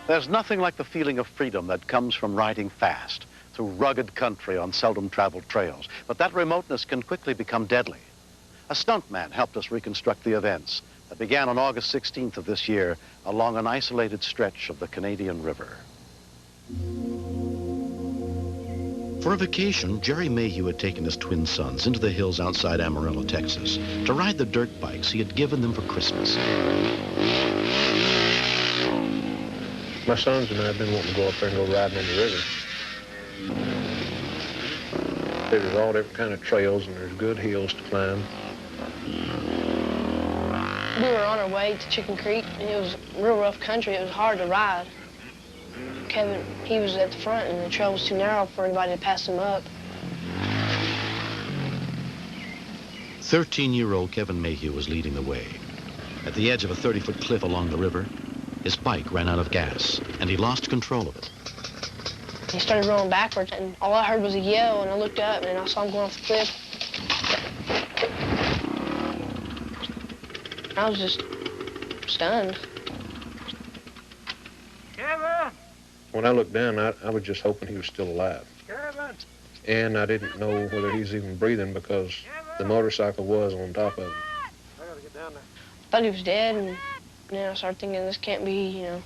There's nothing like the feeling of freedom that comes from riding fast through rugged country on seldom traveled trails. But that remoteness can quickly become deadly. A stuntman helped us reconstruct the events that began on August 16th of this year along an isolated stretch of the Canadian River. For a vacation, Jerry Mayhew had taken his twin sons into the hills outside Amarillo, Texas, to ride the dirt bikes he had given them for Christmas. My sons and I have been wanting to go up there and go riding on the river. There's all different kind of trails and there's good hills to climb. We were on our way to Chicken Creek, and it was real rough country. It was hard to ride. Kevin, he was at the front, and the trail was too narrow for anybody to pass him up. 13-year-old Kevin Mayhew was leading the way. At the edge of a 30-foot cliff along the river, his bike ran out of gas, and he lost control of it. He started rolling backwards, and all I heard was a yell, and I looked up, and I saw him going off the cliff. I was just stunned. Kevin! When I looked down, I was just hoping he was still alive. Kevin! And I didn't know whether he was even breathing because the motorcycle was on top of him. I gotta get down there. I thought he was dead, and then I started thinking, this can't be, you know.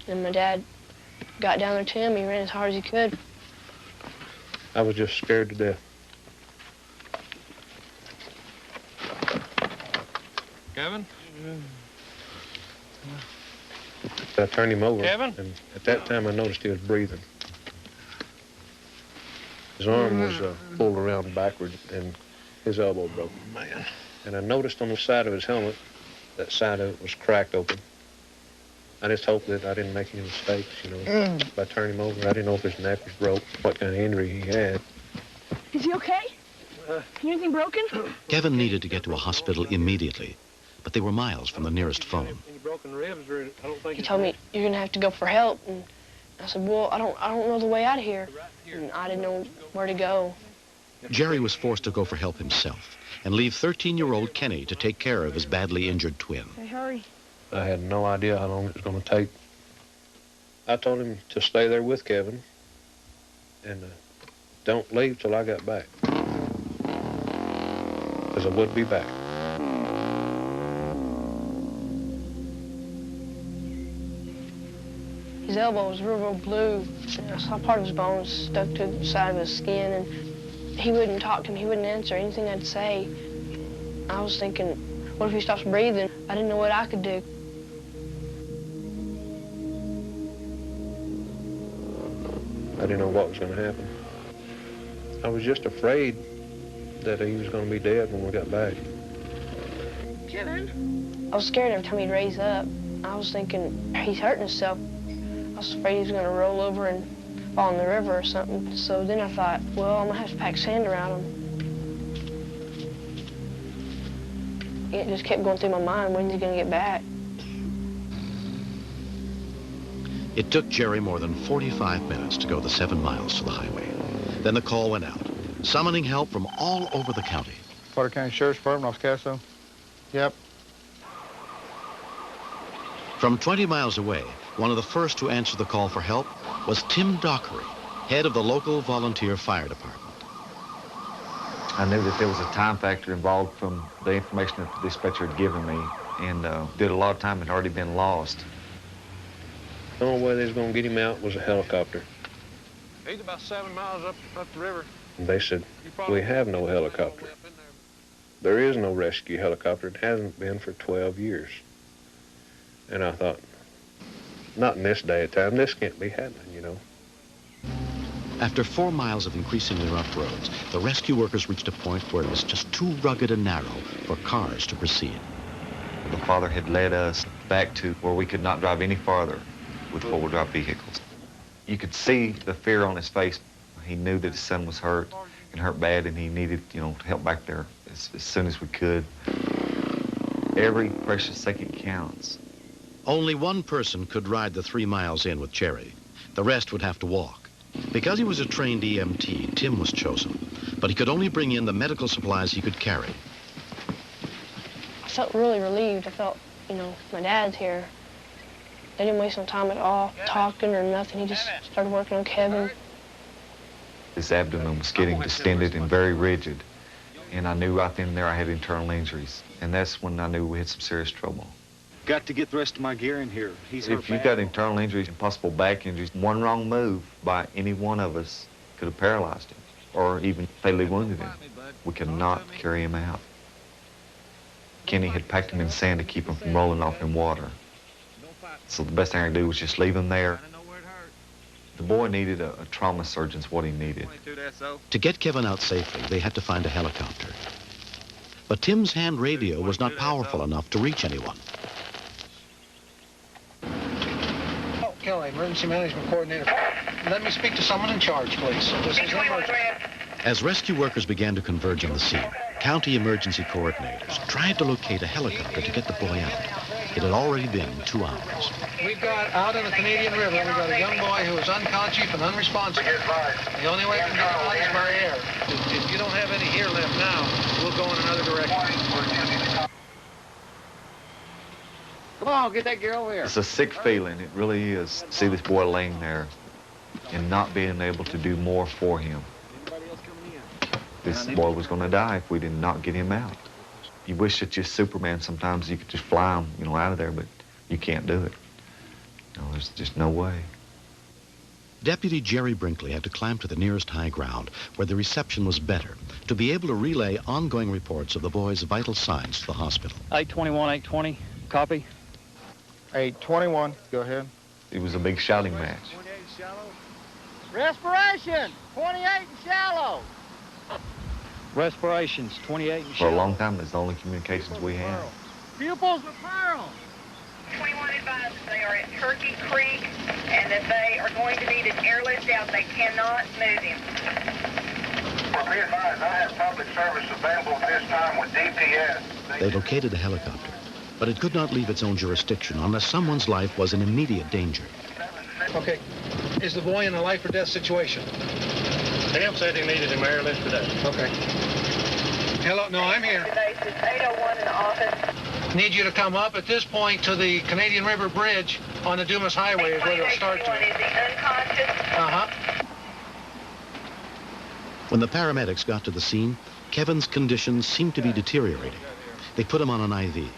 And my dad got down there to him. He ran as hard as he could. I was just scared to death. Kevin? I turned him over, Kevin? and at that time I noticed he was breathing. His arm was pulled around backwards, and his elbow broke. Man. And I noticed on the side of his helmet, that side of it was cracked open. I just hoped that I didn't make any mistakes, you know. By turning him over, I didn't know if his neck was broke, what kind of injury he had. Is he okay? Anything broken? Kevin needed to get to a hospital immediately, but they were miles from the nearest phone. Any broken ribs, or I don't think He told me, you're gonna have to go for help. And I said, well, I don't know the way out of here. And I didn't know where to go. Jerry was forced to go for help himself and leave 13-year-old Kenny to take care of his badly injured twin. Hey, hurry. I had no idea how long it was going to take. I told him to stay there with Kevin and don't leave till I got back, because I would be back. His elbow was real blue. And I saw part of his bones stuck to the side of his skin, and he wouldn't talk to me. He wouldn't answer anything I'd say. I was thinking, what if he stops breathing? I didn't know what I could do. I didn't know what was going to happen. I was just afraid that he was going to be dead when we got back. Kevin? I was scared every time he'd raise up. I was thinking, he's hurting himself. I was afraid he was going to roll over and fall in the river or something. So then I thought, well, I'm going to have to pack sand around him. It just kept going through my mind, when's he going to get back? It took Jerry more than 45 minutes to go the 7 miles to the highway. Then the call went out, summoning help from all over the county. Carter County Sheriff's Department, Los Caso. Yep. From 20 miles away, one of the first to answer the call for help was Tim Dockery, head of the local volunteer fire department. I knew that there was a time factor involved from the information that the dispatcher had given me, and did a lot of time had already been lost. The only way they was going to get him out was a helicopter. He's about 7 miles up the river. And they said, we have no helicopter. There is no rescue helicopter. It hasn't been for 12 years. And I thought, not in this day of time. This can't be happening, you know. After 4 miles of increasingly rough roads, the rescue workers reached a point where it was just too rugged and narrow for cars to proceed. The father had led us back to where we could not drive any farther with four-wheel drive vehicles. You could see the fear on his face. He knew that his son was hurt and hurt bad, and he needed, you know, to help back there as soon as we could. Every precious second counts. Only one person could ride the 3 miles in with Jerry. The rest would have to walk. Because he was a trained EMT, Tim was chosen, but he could only bring in the medical supplies he could carry. I felt really relieved. I felt, you know, my dad's here. They didn't waste no time at all talking or nothing. He just started working on Kevin. His abdomen was getting distended and very rigid, and I knew right then and there I had internal injuries, and that's when I knew we had some serious trouble. Got to get the rest of my gear in here. If you've got internal injuries and possible back injuries, one wrong move by any one of us could have paralyzed him or even fatally wounded him. We could not carry him out. Kenny had packed him in sand to keep him from rolling off in water. So the best thing I could do was just leave him there. The boy needed a trauma surgeon's what he needed. To get Kevin out safely, they had to find a helicopter. But Tim's hand radio was not powerful enough to reach anyone. Oh, Kelly, emergency management coordinator. Let me speak to someone in charge, please. This is emergency. As rescue workers began to converge on the scene, county emergency coordinators tried to locate a helicopter to get the boy out. It had already been 2 hours. We've got out in the Canadian River, we've got a young boy who is unconscious and unresponsive. The only way we can get him out is by air. If you don't have any here left now, we'll go in another direction. Come on, get that gear over here. It's a sick feeling, it really is, to see this boy laying there and not being able to do more for him. This boy was going to die if we did not get him out. You wish that you're Superman sometimes, you could just fly him, out of there, but you can't do it. There's just no way. Deputy Jerry Brinkley had to climb to the nearest high ground, where the reception was better, to be able to relay ongoing reports of the boy's vital signs to the hospital. 821, 820, copy. 821, go ahead. It was a big shouting match. Respiration, 28 and shallow. Respirations, 28 and For a long time, that's the only communications we had. Pupils referral. 21 advised that they are at Turkey Creek and that they are going to need an airlift out. They cannot move him. Well, be advised, I have public service available at this time with DPS. They located a helicopter, but it could not leave its own jurisdiction unless someone's life was in immediate danger. Okay, is the boy in a life or death situation? Tim said he needed him airlift today. Okay. Hello, no, I'm here. Basis 801 in the office. Need you to come up at this point to the Canadian River Bridge on the Dumas Highway is where they'll start to. Is he unconscious? Uh-huh. When the paramedics got to the scene, Kevin's condition seemed to be deteriorating. They put him on an IV.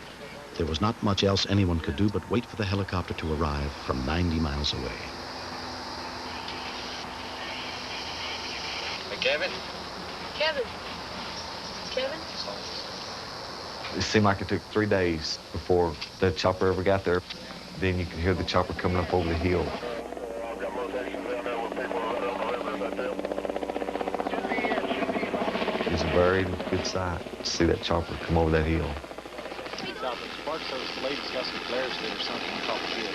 There was not much else anyone could do but wait for the helicopter to arrive from 90 miles away. Kevin? Kevin. Kevin? It seemed like it took 3 days before the chopper ever got there. Then you could hear the chopper coming up over the hill. It was a very good sight to see that chopper come over that hill. Spark Service lady's got some flares there or something on top of the hill.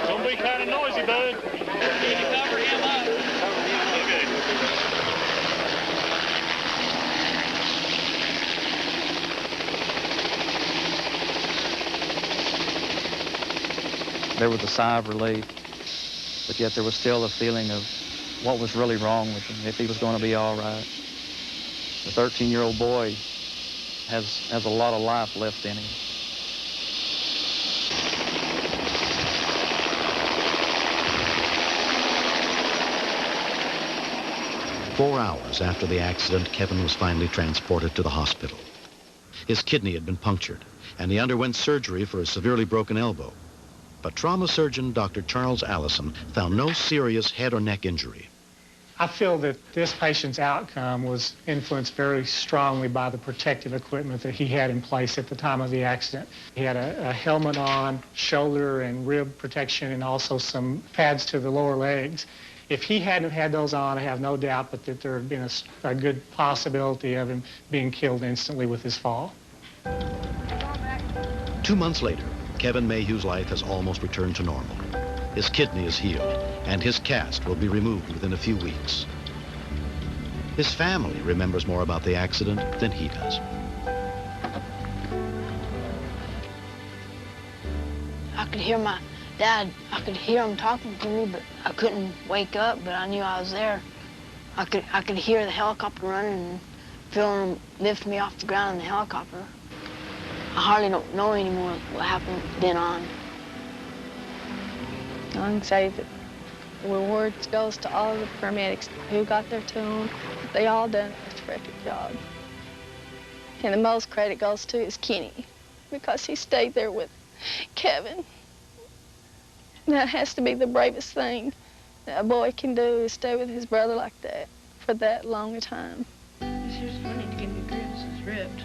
Don't be kind of noisy, bud. Can you cover him up? Okay. There was a sigh of relief, but yet there was still a feeling of what was really wrong with him, if he was going to be all right. The 13-year-old boy has a lot of life left in him. Four hours after the accident, Kevin was finally transported to the hospital. His kidney had been punctured, and he underwent surgery for a severely broken elbow. But trauma surgeon Dr. Charles Allison found no serious head or neck injury. I feel that this patient's outcome was influenced very strongly by the protective equipment that he had in place at the time of the accident. He had a helmet on, shoulder and rib protection, and also some pads to the lower legs. If he hadn't had those on, I have no doubt but that there had been a good possibility of him being killed instantly with his fall. 2 months later, Kevin Mayhew's life has almost returned to normal. His kidney is healed, and his cast will be removed within a few weeks. His family remembers more about the accident than he does. I could hear my dad, I could hear him talking to me, but I couldn't wake up, but I knew I was there. I could hear the helicopter running and feeling him lift me off the ground in the helicopter. I hardly don't know anymore what happened then on. I can say that the reward goes to all the paramedics who got there to him. They all done a terrific job. And the most credit goes to is Kenny, because he stayed there with Kevin. That has to be the bravest thing that a boy can do, is stay with his brother like that for that long a time. Here's money to give me grips. It's ripped.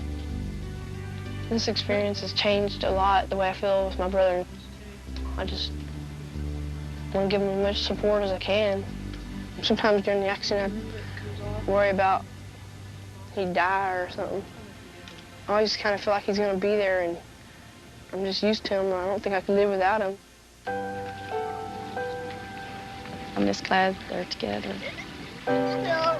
This experience has changed a lot the way I feel with my brother. I just want to give him as much support as I can. Sometimes during the accident, I worry about he'd die or something. I always kind of feel like he's going to be there, and I'm just used to him. I don't think I could live without him. I'm just glad they're together. No.